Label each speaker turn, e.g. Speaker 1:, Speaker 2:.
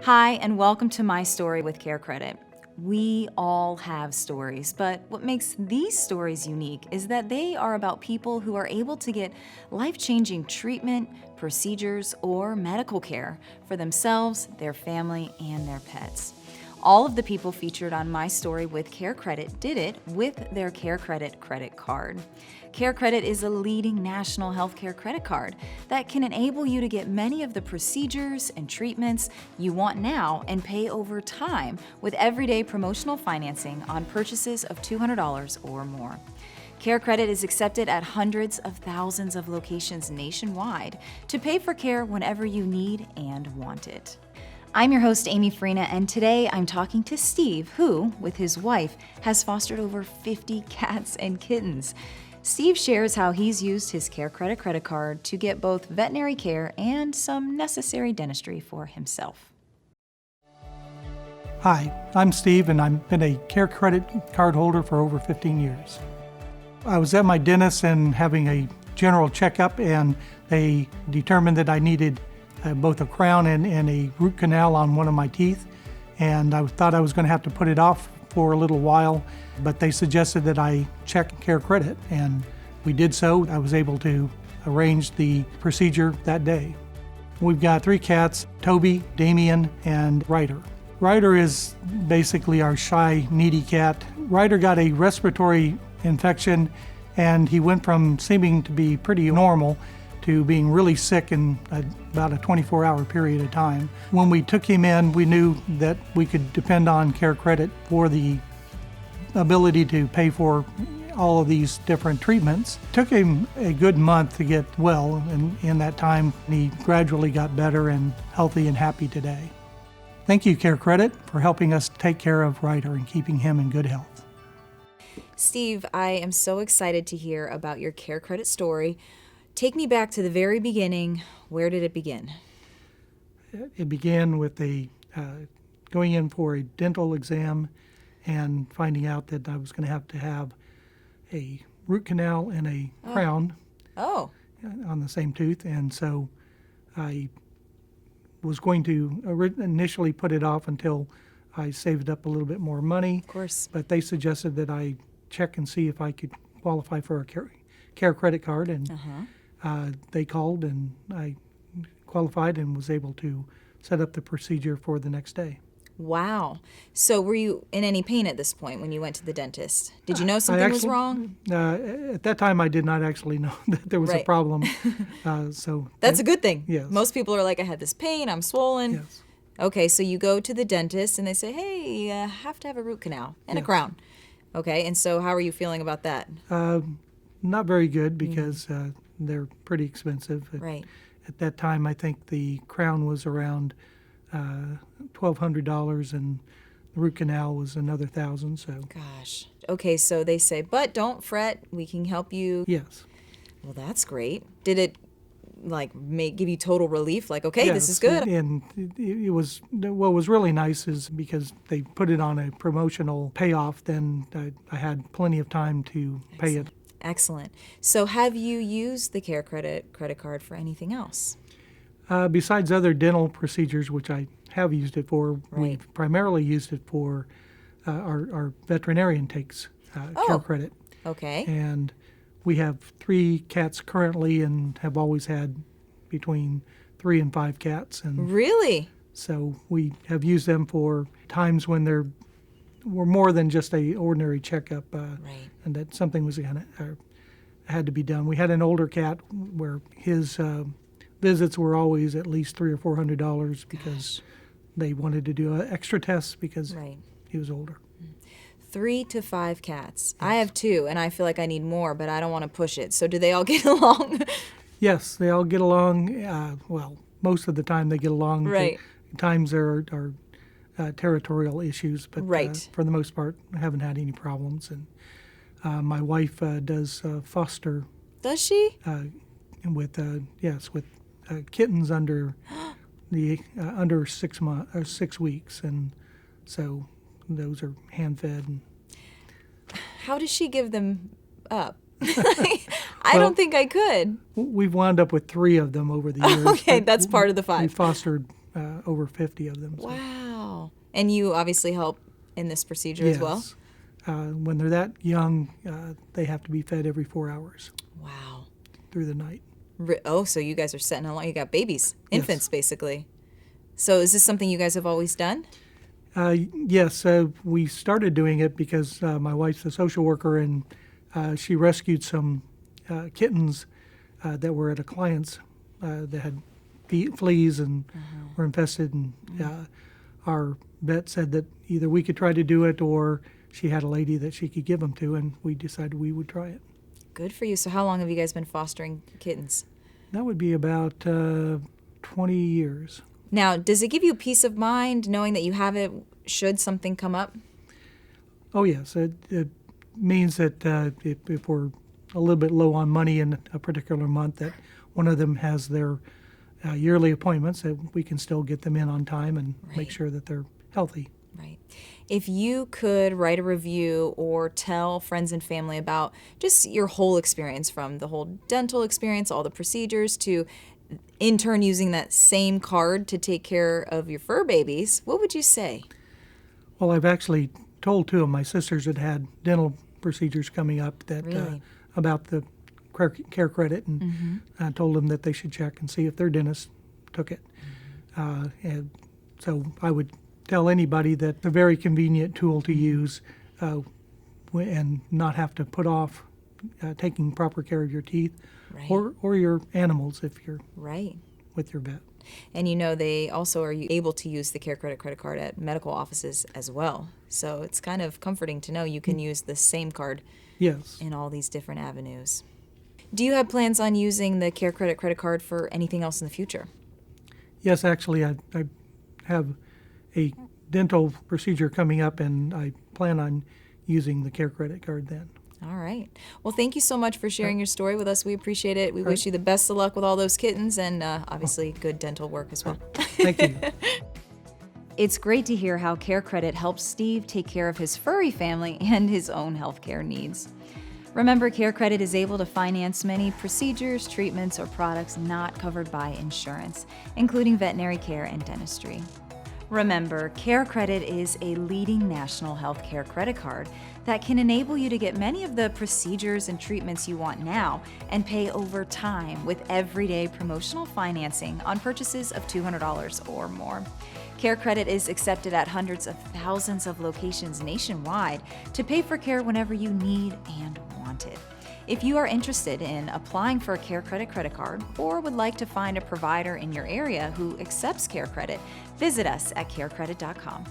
Speaker 1: Hi, and welcome to My Story with CareCredit. We all have stories, but what makes these stories unique is that they are about people who are able to get life-changing treatment, procedures, or medical care for themselves, their family, and their pets. All of the people featured on My Story with CareCredit did it with their CareCredit credit card. CareCredit is a leading national healthcare credit card that can enable you to get many of the procedures and treatments you want now and pay over time with everyday promotional financing on purchases of $200 or more. CareCredit is accepted at hundreds of thousands of locations nationwide to pay for care whenever you need and want it. I'm your host, Amy Farina, and today I'm talking to Steve, who, with his wife, has fostered over 50 cats and kittens. Steve shares how he's used his CareCredit credit card to get both veterinary care and some necessary dentistry for himself.
Speaker 2: Hi, I'm Steve, and I've been a CareCredit card holder for over 15 years. I was at my dentist and having a general checkup, and they determined that I needed both a crown and a root canal on one of my teeth, and I thought I was going to have to put it off for a little while, but they suggested that I check CareCredit, and we did so. I was able to arrange the procedure that day. We've got 3 cats, Toby, Damian, and Ryder. Ryder is basically our shy, needy cat. Ryder got a respiratory infection, and he went from seeming to be pretty normal to being really sick in about a 24-hour period of time. When we took him in, we knew that we could depend on CareCredit for the ability to pay for all of these different treatments. It took him a good month to get well, and in that time, he gradually got better and healthy and happy today. Thank you, CareCredit, for helping us take care of Ryder and keeping him in good health.
Speaker 1: Steve, I am so excited to hear about your CareCredit story. Take me back to the very beginning. Where did it begin?
Speaker 2: It began with going in for a dental exam and finding out that I was going to have a root canal and a crown on the same tooth. And so I was going to initially put it off until I saved up a little bit more money.
Speaker 1: Of course.
Speaker 2: But they suggested that I check and see if I could qualify for a CareCredit card. And they called, and I qualified and was able to set up the procedure for the next day.
Speaker 1: Wow. So were you in any pain at this point when you went to the dentist? Did you know something was wrong?
Speaker 2: At that time, I did not actually know that there was a problem.
Speaker 1: That's a good thing.
Speaker 2: Yes.
Speaker 1: Most people are like, I had this pain, I'm swollen.
Speaker 2: Yes.
Speaker 1: Okay, so you go to the dentist and they say, hey, you have to have a root canal and a crown. Okay, and so how are you feeling about that?
Speaker 2: Not very good because they're pretty expensive.
Speaker 1: Right.
Speaker 2: At that time, I think the crown was around $1,200, and the root canal was another $1,000. So.
Speaker 1: Gosh. Okay, so they say, but don't fret, we can help you.
Speaker 2: Yes.
Speaker 1: Well, that's great. Did it give you total relief? Like, okay, this is good.
Speaker 2: And it was, what was really nice is because they put it on a promotional payoff, then I had plenty of time to pay it.
Speaker 1: Excellent. So have you used the CareCredit credit card for anything else?
Speaker 2: Besides other dental procedures, which I have used it for, we've primarily used it for our veterinarian takes CareCredit.
Speaker 1: Okay.
Speaker 2: And we have 3 cats currently and have always had between 3 and 5 cats. And
Speaker 1: really?
Speaker 2: So we have used them for times when were more than just a ordinary checkup, and that something was had to be done. We had an older cat where his visits were always at least $300 or $400 because they wanted to do extra tests because he was older.
Speaker 1: 3 to 5 cats. Yes. I have 2, and I feel like I need more, but I don't want to push it. So do they all get along?
Speaker 2: Yes, they all get along. Well, most of the time they get along.
Speaker 1: Right.
Speaker 2: Times there are territorial issues, but for the most part, I haven't had any problems. And my wife does foster.
Speaker 1: Does she?
Speaker 2: With kittens under under 6 months or 6 weeks, and so those are hand fed. And
Speaker 1: how does she give them up? I don't think I could.
Speaker 2: We've wound up with 3 of them over the years.
Speaker 1: Okay, that's part of the 5.
Speaker 2: We fostered over 50 of them. So.
Speaker 1: Wow. And you obviously help in this procedure as well?
Speaker 2: Yes. When they're that young, they have to be fed every 4 hours.
Speaker 1: Wow.
Speaker 2: Through the night.
Speaker 1: Oh, so you guys are setting along. You got babies, infants, basically. So is this something you guys have always done?
Speaker 2: Yes, we started doing it because my wife's a social worker, and she rescued some kittens that were at a client's that had fleas and were infested. And our vet said that either we could try to do it or she had a lady that she could give them to, and we decided we would try it.
Speaker 1: Good for you. So how long have you guys been fostering kittens?
Speaker 2: That would be about 20 years.
Speaker 1: Now, does it give you peace of mind knowing that you have it should something come up?
Speaker 2: Oh, yes. It means that if we're a little bit low on money in a particular month, that one of them has their yearly appointments, that we can still get them in on time and make sure that they're healthy.
Speaker 1: Right. If you could write a review or tell friends and family about just your whole experience, from the whole dental experience, all the procedures, to in turn using that same card to take care of your fur babies, what would you say?
Speaker 2: Well, I've actually told two of my sisters that had dental procedures coming up that about the CareCredit, and I told them that they should check and see if their dentist took it. And so I would tell anybody that it's a very convenient tool to use and not have to put off taking proper care of your teeth or your animals if you're with your vet.
Speaker 1: And you know, they also are able to use the CareCredit credit card at medical offices as well. So it's kind of comforting to know you can use the same card in all these different avenues. Do you have plans on using the CareCredit credit card for anything else in the future?
Speaker 2: Yes, actually, I have a dental procedure coming up, and I plan on using the CareCredit card then.
Speaker 1: All right. Well, thank you so much for sharing your story with us. We appreciate it. We wish you the best of luck with all those kittens, and obviously good dental work as well.
Speaker 2: Thank you.
Speaker 1: It's great to hear how CareCredit helps Steve take care of his furry family and his own healthcare needs. Remember, CareCredit is able to finance many procedures, treatments, or products not covered by insurance, including veterinary care and dentistry. Remember, CareCredit is a leading national healthcare credit card that can enable you to get many of the procedures and treatments you want now and pay over time with everyday promotional financing on purchases of $200 or more. CareCredit is accepted at hundreds of thousands of locations nationwide to pay for care whenever you need and want it. If you are interested in applying for a CareCredit credit card or would like to find a provider in your area who accepts CareCredit, visit us at carecredit.com.